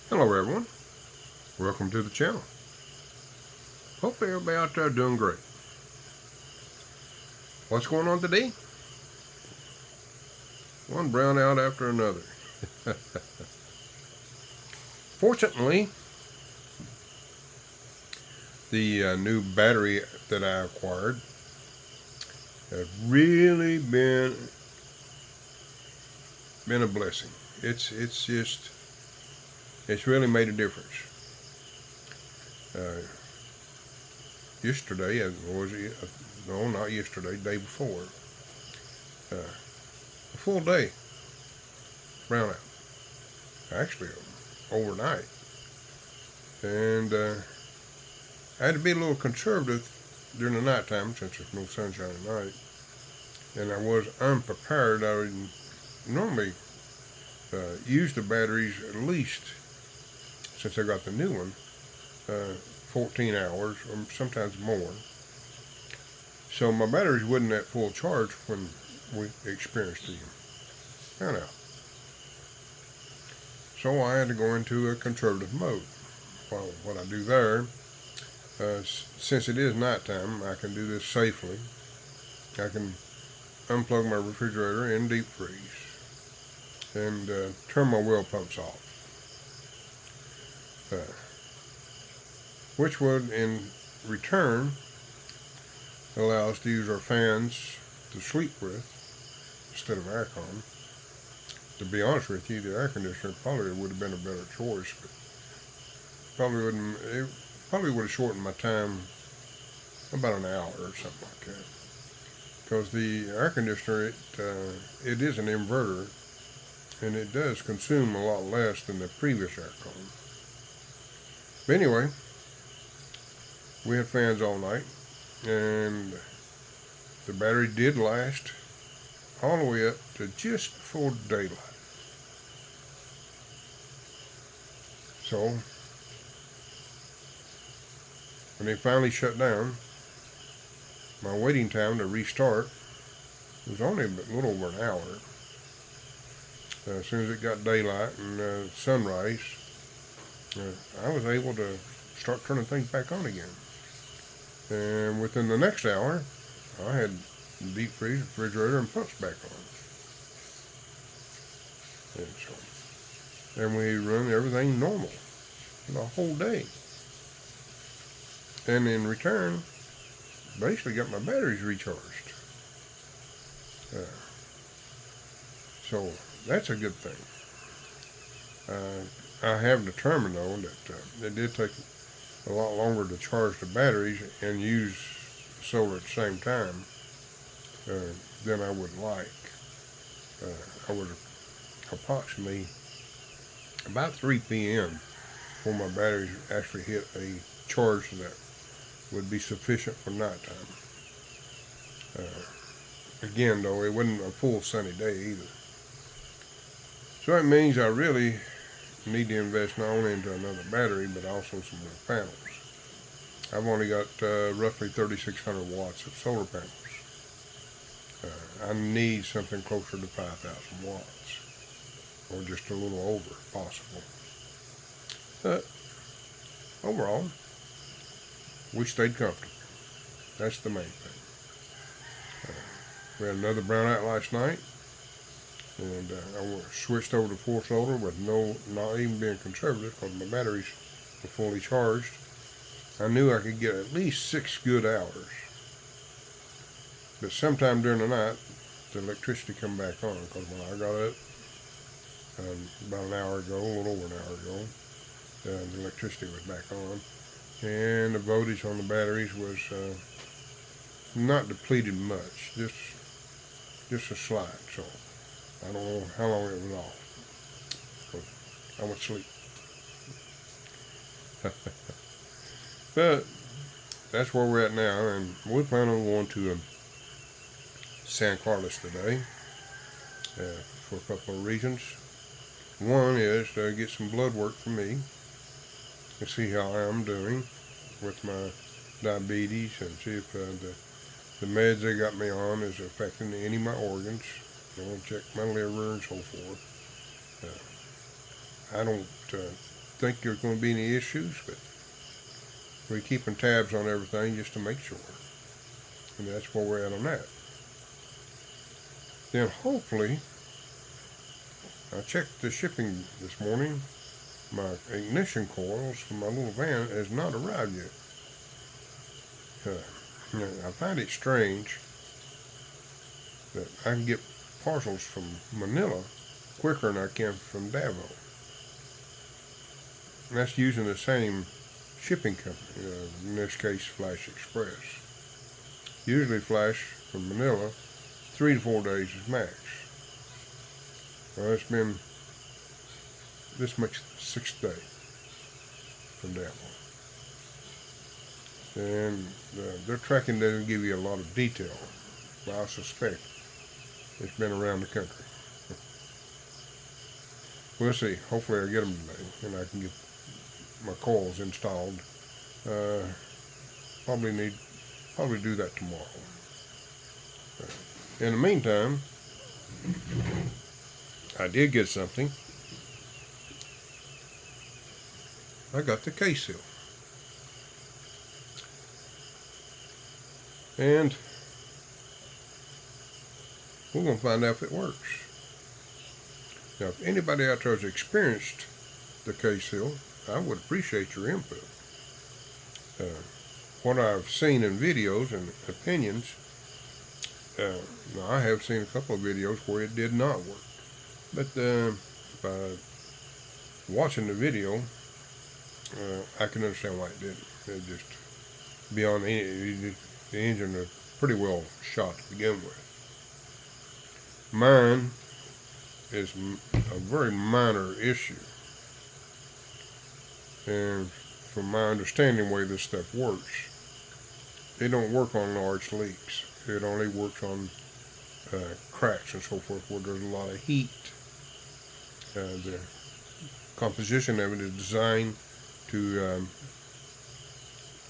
Hello everyone, welcome to the channel. Hopefully everybody out there doing great. What's going on today? One brownout after another. Fortunately, the new battery that I acquired has really been a blessing. It's really made a difference. Uh, yesterday, was it? No, not yesterday. Day before, a full day brownout. Actually, overnight, and I had to be a little conservative during the nighttime since there's no sunshine at night, and I was unprepared. I would normally use the batteries at least, since I got the new one, 14 hours or sometimes more. So my batteries wasn't at full charge when we experienced the brownout. So I had to go into a conservative mode. Well, what I do there, since it is nighttime, I can do this safely. I can unplug my refrigerator and deep freeze and turn my well pumps off, uh, which would in return allow us to use our fans to sleep with instead of aircon. To be honest with you, the air conditioner probably would have been a better choice, but it probably would have shortened my time about an hour or something like that. Because the air conditioner, it is an inverter, and it does consume a lot less than the previous aircon. But anyway, we had fans all night, and the battery did last all the way up to just before daylight. So, when they finally shut down, my waiting time to restart was only a little over an hour. As soon as it got daylight and sunrise, I was able to start turning things back on again. And within the next hour, I had deep freeze, refrigerator, and pumps back on. And we run everything normal the whole day. And in return, basically got my batteries recharged. So that's a good thing. I have determined though that it did take a lot longer to charge the batteries and use solar at the same time than I would like. I would approximately about 3 p.m. before my batteries actually hit a charge that would be sufficient for nighttime. Again, though, it wasn't a full sunny day either. So that means I really need to invest not only into another battery, but also some more panels. I've only got roughly 3,600 watts of solar panels. I need something closer to 5,000 watts, or just a little over, if possible. But overall, we stayed comfortable. That's the main thing. We had another brownout last night, and I switched over to full solar with not even being conservative because my batteries were fully charged. I knew I could get at least 6 good hours. But sometime during the night, the electricity come back on, because when I got up about an hour ago, a little over an hour ago, the electricity was back on, and the voltage on the batteries was not depleted much, just a slight. So I don't know how long it was off. I went to sleep. But that's where we're at now, and we plan on going to San Carlos today for a couple of reasons. One is to get some blood work for me and see how I'm doing with my diabetes, and see if the meds they got me on is affecting any of my organs. I want to check my liver and so forth. I don't think there's going to be any issues, but we're keeping tabs on everything just to make sure. And that's where we're at on that. Then hopefully, I checked the shipping this morning. My ignition coils for my little van has not arrived yet. I find it strange that I can get parcels from Manila quicker than I can from Davao. And that's using the same shipping company, in this case Flash Express. Usually Flash from Manila, 3 to 4 days is max. Well, it's been this much 6th day from Davao. And their tracking doesn't give you a lot of detail, but I suspect it's been around the country. We'll see. Hopefully I get them today and I can get my coils installed. Probably do that tomorrow. In the meantime, I did get something. I got the K-Seal. And we're going to find out if it works. Now, if anybody out there has experienced the K-Seal, I would appreciate your input. What I've seen in videos and opinions, I have seen a couple of videos where it did not work. But by watching the video, I can understand why it didn't. It just, beyond the engine is pretty well shot to begin with. Mine is a very minor issue. And from my understanding the way this stuff works, it don't work on large leaks. It only works on cracks and so forth where there's a lot of heat. The composition of it is designed to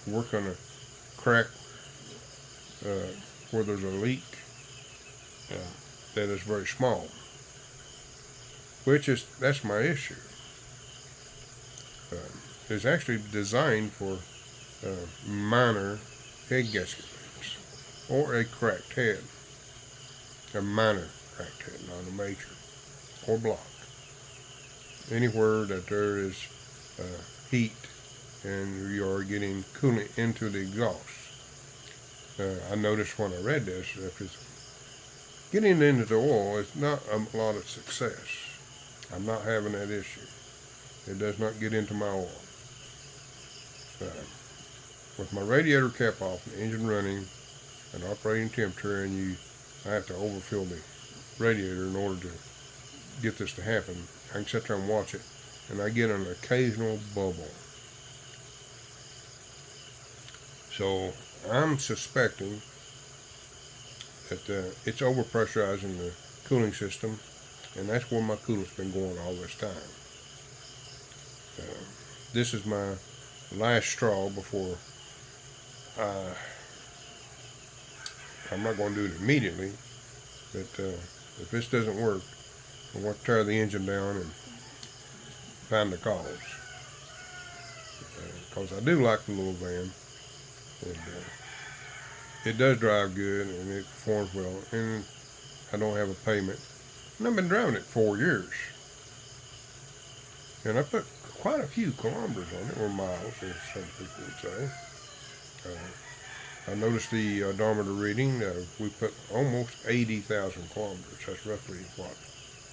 work on a crack where there's a leak that is very small, that's my issue. It's actually designed for minor head gasket leaks or a cracked head, a minor cracked head, not a major, or block. Anywhere that there is heat and you are getting coolant into the exhaust. I noticed when I read this, if it's getting into the oil, it's not a lot of success. I'm not having that issue. It does not get into my oil. With my radiator cap off, the engine running, and operating temperature, and I have to overfill the radiator in order to get this to happen. I can sit there and watch it, and I get an occasional bubble. So I'm suspecting that it's overpressurizing the cooling system, and that's where my coolant's been going all this time. This is my last straw before I'm not going to do it immediately, but if this doesn't work, I want to tear the engine down and find the cause. Because I do like the little van, and it does drive good and it performs well, and I don't have a payment. And I've been driving it 4 years, and I put quite a few kilometers on it, or miles, as some people would say. I noticed the odometer reading. We put almost 80,000 kilometers. That's roughly what,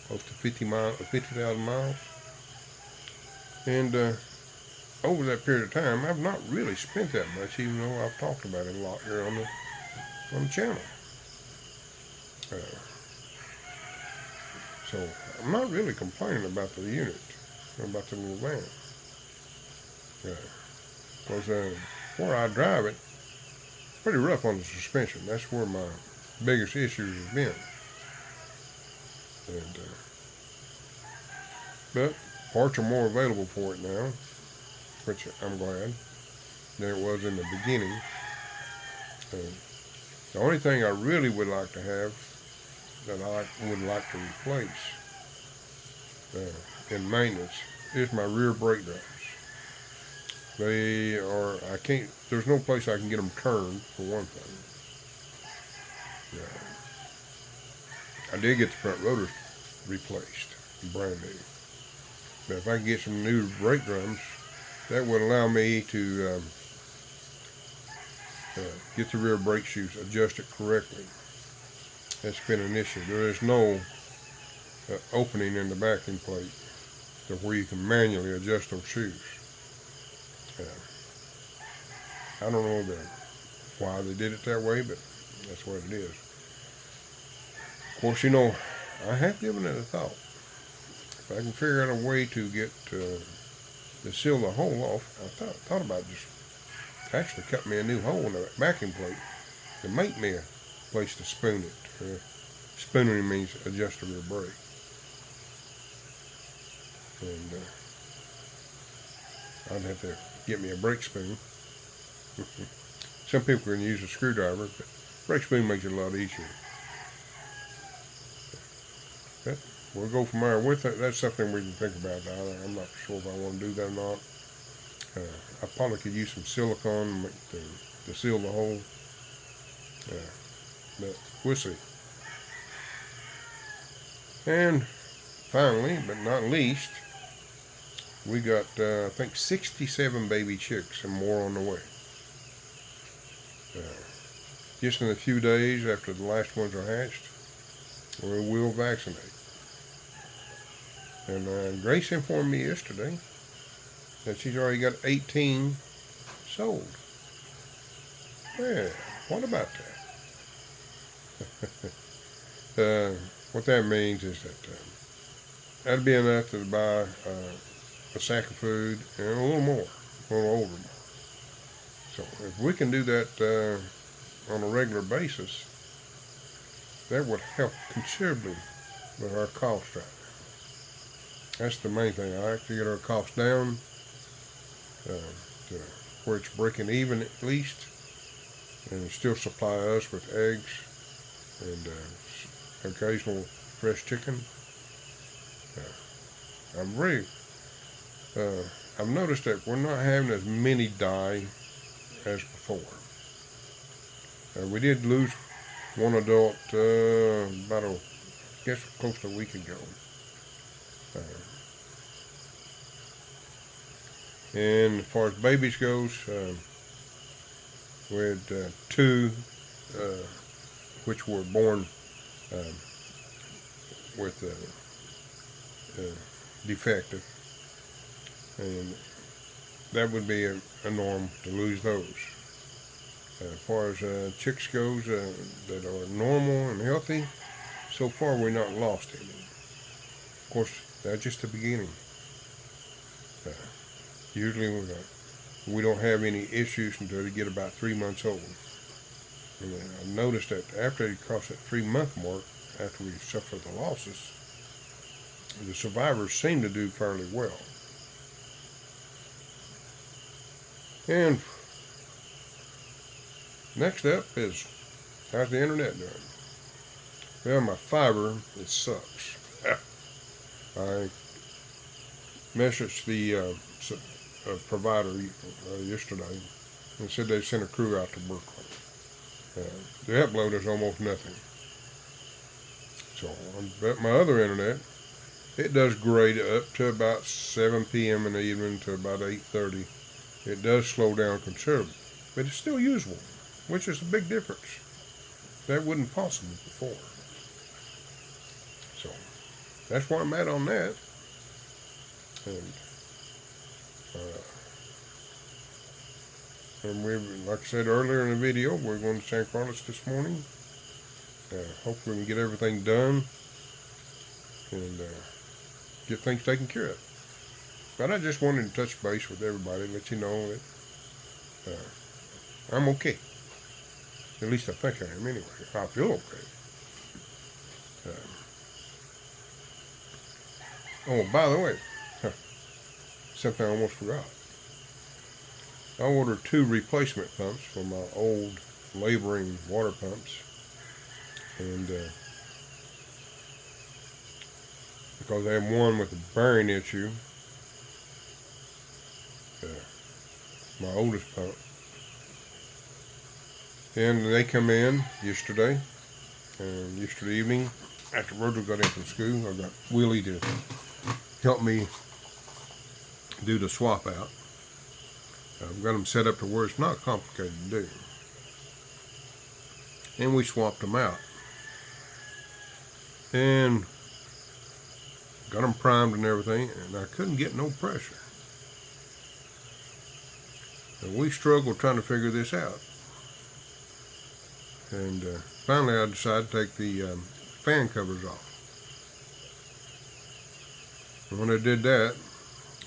close to 50,000 miles. And over that period of time, I've not really spent that much, even though I've talked about it a lot here on the channel. So I'm not really complaining about the unit, about the little van. Because where I drive it, pretty rough on the suspension. That's where my biggest issues have been. And but parts are more available for it now, which I'm glad, than it was in the beginning. The only thing I really would like to have, that I would like to replace in maintenance, is my rear brake drums. They are, there's no place I can get them turned, for one thing. I did get the front rotors replaced, brand new. But if I can get some new brake drums, that would allow me to get the rear brake shoes adjusted correctly. That's been an issue. There is no opening in the backing plate to where you can manually adjust those shoes. I don't know why they did it that way, but that's what it is. Of course, I have given it a thought. If I can figure out a way to get to seal the hole off, I thought about just actually cut me a new hole in the backing plate to make me a place to spoon it. Spooning means adjust the rear brake. And I'd have to get me a brake spoon. Some people can use a screwdriver, but brake spoon makes it a lot easier. But we'll go from there with it. That's something we can think about. I'm not sure if I want to do that or not. I probably could use some silicone to seal the hole. But we'll see. And finally, but not least, we got, I think, 67 baby chicks and more on the way. Just in a few days after the last ones are hatched, we will vaccinate. And Grace informed me yesterday that she's already got 18 sold. Yeah, what about that? What that means is that that'd be enough to buy a sack of food and a little more, a little over more. So if we can do that on a regular basis, that would help considerably with our cost right now. That's the main thing. I like to get our costs down to where it's breaking even at least, and still supply us with eggs and occasional fresh chicken. I've noticed that we're not having as many die as before. We did lose one adult about close to a week ago. And as far as babies goes, we had two which were born with defective, and that would be a norm to lose those. As far as chicks goes that are normal and healthy, so far we're not lost any. Of course, that's just the beginning. Usually we don't have any issues until they get about 3 months old. And I noticed that after they cross that 3-month mark, after we suffer the losses, the survivors seem to do fairly well. And next up is, how's the internet doing? Well, my fiber, it sucks. I messaged the provider yesterday and said they sent a crew out to Berkeley. The upload is almost nothing. So, but my other internet, it does great up to about 7 p.m. in the evening to about 8:30. It does slow down considerably, but it's still usable, which is a big difference. That wasn't possible before. So, that's where I'm at on that. And we, like I said earlier in the video, we're going to San Carlos this morning. Hopefully we can get everything done and get things taken care of. But I just wanted to touch base with everybody, let you know that I'm okay. At least I think I am anyway. I feel okay. Oh, by the way, something I almost forgot. I ordered 2 replacement pumps for my old laboring water pumps. And because I have one with a bearing issue, my oldest pump. And they come in yesterday, and yesterday evening, after Virgil got in from school, I got Willie to help me do the swap out. I've got them set up to where it's not complicated to do. And we swapped them out. And got them primed and everything, and I couldn't get no pressure. And we struggled trying to figure this out. And finally I decided to take the fan covers off. And when I did that,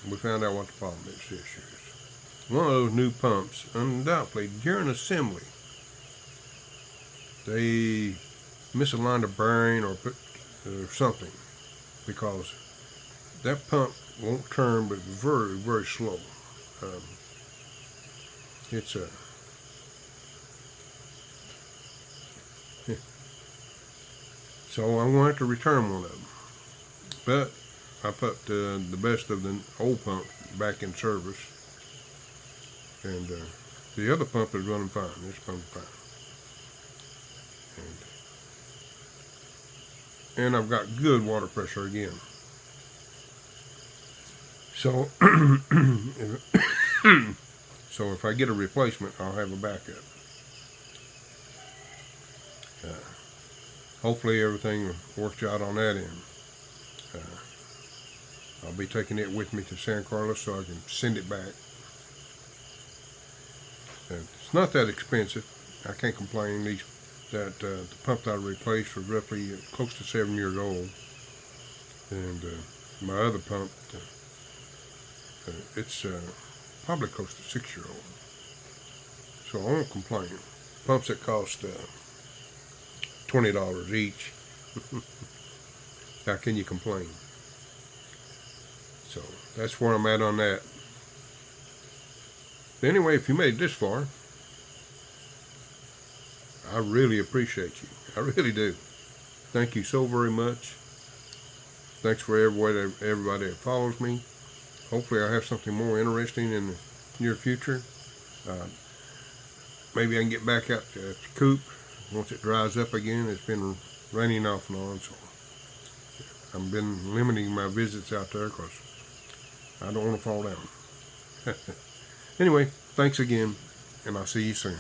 we found out what the problem is this year. One of those new pumps, undoubtedly, during assembly, they misaligned a bearing or something, because that pump won't turn, but very, very slow. It's a so I'm going to have to return one of them. But I put the best of the old pump back in service, and the other pump is running fine. This pump is fine, and I've got good water pressure again. So, so if I get a replacement, I'll have a backup. Hopefully everything works out on that end. I'll be taking it with me to San Carlos so I can send it back. It's not that expensive. I can't complain. The pump that I replaced was roughly close to 7 years old, and my other pump, it's probably close to 6 years old. So I won't complain. Pumps that cost $20 each. How can you complain? So that's where I'm at on that. Anyway, if you made it this far, I really appreciate you. I really do. Thank you so very much. Thanks for everybody that follows me. Hopefully I'll have something more interesting in the near future. Maybe I can get back out to the coop once it dries up again. It's been raining off and on, so I've been limiting my visits out there because I don't want to fall down. Anyway, thanks again, and I'll see you soon.